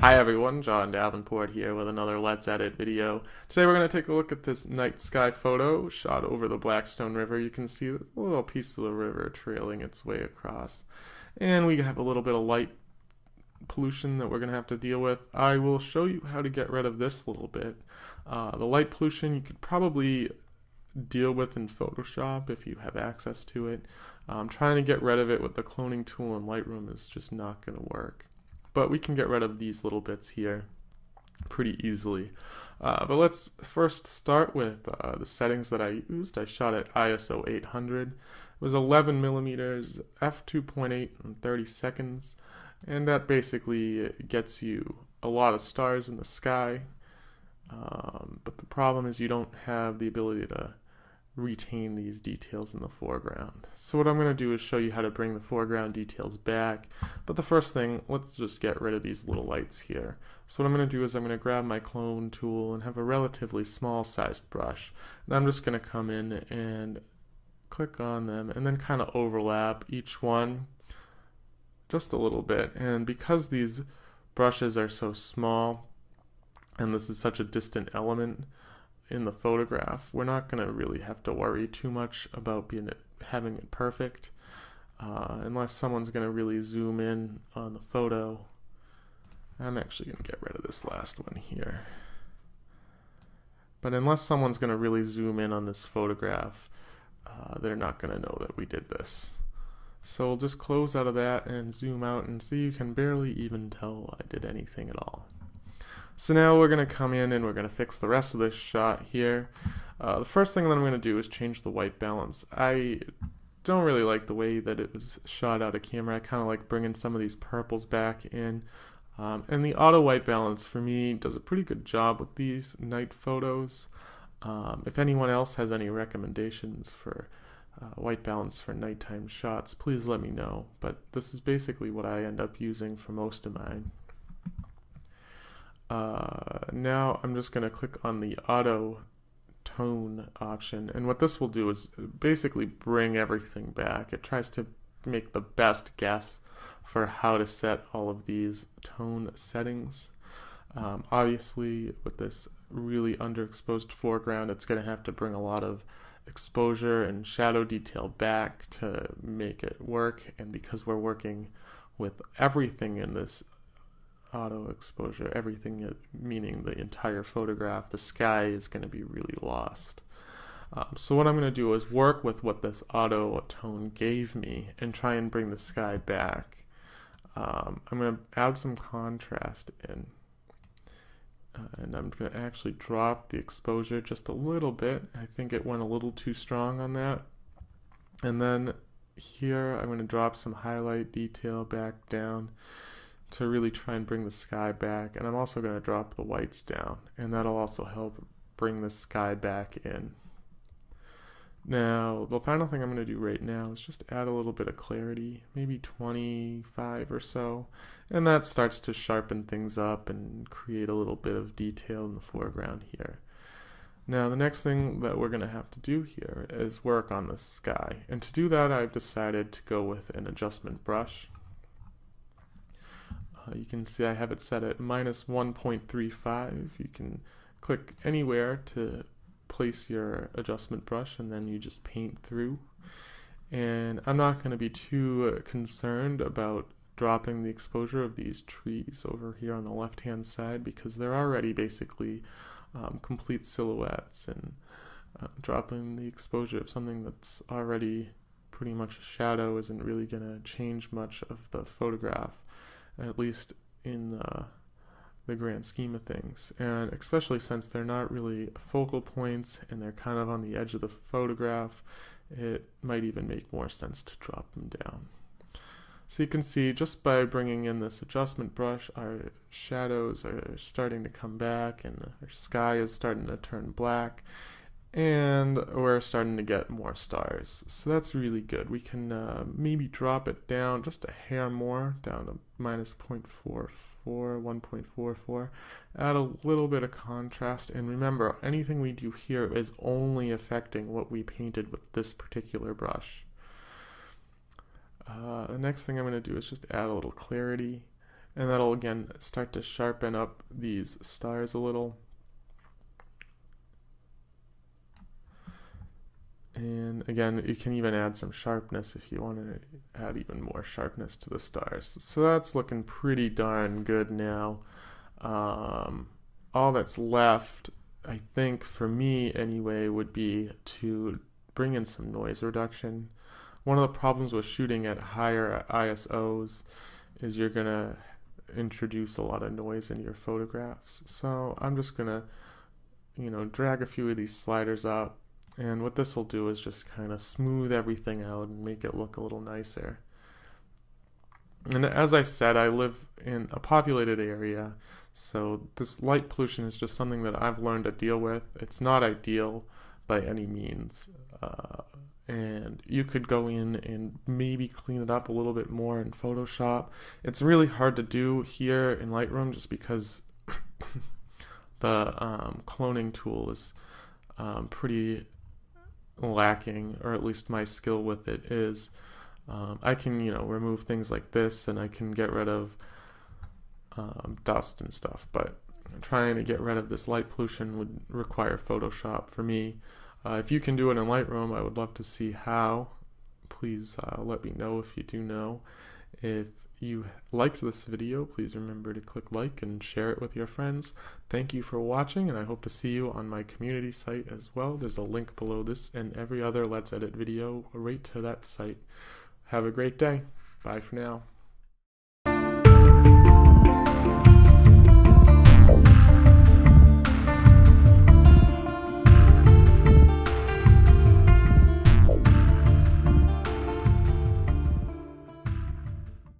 Hi everyone, John Davenport here with another Let's Edit video. Today we're going to take a look at this night sky photo shot over the Blackstone River. You can see a little piece of the river trailing its way across. And we have a little bit of light pollution that we're going to have to deal with. I will show you how to get rid of this little bit. The light pollution you could probably deal with in Photoshop if you have access to it. Trying to get rid of it with the cloning tool in Lightroom is just not going to work. But we can get rid of these little bits here pretty easily. But let's first start with the settings that I used. I shot at ISO 800. It was 11 millimeters, f2.8 in 30 seconds. And that basically gets you a lot of stars in the sky. But the problem is you don't have the ability to retain these details in the foreground. So what I'm going to do is show you how to bring the foreground details back. But the first thing, let's just get rid of these little lights here. So what I'm going to do is I'm going to grab my clone tool and have a relatively small sized brush. And I'm just going to come in and click on them and then kind of overlap each one just a little bit. And because these brushes are so small and this is such a distant element in the photograph, we're not going to really have to worry too much about having it perfect unless someone's going to really zoom in on the photo. I'm actually going to get rid of this last one here. But unless someone's going to really zoom in on this photograph, they're not going to know that we did this. So we'll just close out of that and zoom out and see you can barely even tell I did anything at all. So now we're going to come in and we're going to fix the rest of this shot here. The first thing that I'm going to do is change the white balance. I don't really like the way that it was shot out of camera. I kind of like bringing some of these purples back in. And the auto white balance for me does a pretty good job with these night photos. If anyone else has any recommendations for white balance for nighttime shots, please let me know. But this is basically what I end up using for most of mine. Now I'm just going to click on the auto tone option, and what this will do is basically bring everything back. It tries to make the best guess for how to set all of these tone settings. Obviously with this really underexposed foreground, it's going to have to bring a lot of exposure and shadow detail back to make it work, and because we're working with everything in this auto exposure, everything meaning the entire photograph, the sky is going to be really lost. So what I'm going to do is work with what this auto tone gave me and try and bring the sky back. I'm going to add some contrast in, and I'm going to actually drop the exposure just a little bit. I think it went a little too strong on that. And then here I'm going to drop some highlight detail back down to really try and bring the sky back, and I'm also going to drop the whites down, and that'll also help bring the sky back in. Now the final thing I'm going to do right now is just add a little bit of clarity, maybe 25 or so, and that starts to sharpen things up and create a little bit of detail in the foreground here. Now the next thing that we're going to have to do here is work on the sky, and to do that I've decided to go with an adjustment brush. You can see I have it set at -1.35. You can click anywhere to place your adjustment brush and then you just paint through. And I'm not going to be too concerned about dropping the exposure of these trees over here on the left hand side because they're already basically complete silhouettes, and dropping the exposure of something that's already pretty much a shadow isn't really going to change much of the photograph, at least in the grand scheme of things, and especially since they're not really focal points and they're kind of on the edge of the photograph, it might even make more sense to drop them down. So you can see just by bringing in this adjustment brush, our shadows are starting to come back and our sky is starting to turn black, and we're starting to get more stars. So that's really good. We can maybe drop it down just a hair more, down to -0.44, 1.44. Add a little bit of contrast, and remember, anything we do here is only affecting what we painted with this particular brush. The next thing I'm going to do is just add a little clarity, and that'll again start to sharpen up these stars a little. And again, you can even add some sharpness if you want to add even more sharpness to the stars. So that's looking pretty darn good now. All that's left, I think, for me anyway, would be to bring in some noise reduction. One of the problems with shooting at higher ISOs is you're going to introduce a lot of noise into your photographs. So I'm just going to, drag a few of these sliders up. And what this will do is just kind of smooth everything out and make it look a little nicer. And as I said, I live in a populated area, so this light pollution is just something that I've learned to deal with. It's not ideal by any means. And you could go in and maybe clean it up a little bit more in Photoshop. It's really hard to do here in Lightroom just because the cloning tool is pretty lacking, or at least my skill with it is. I can, remove things like this, and I can get rid of dust and stuff, but trying to get rid of this light pollution would require Photoshop for me. If you can do it in Lightroom, I would love to see how. Please let me know if you do know. If you liked this video, please remember to click like and share it with your friends. Thank you for watching, and I hope to see you on my community site as well. There's a link below this and every other Let's Edit video right to that site. Have a great day. Bye for now.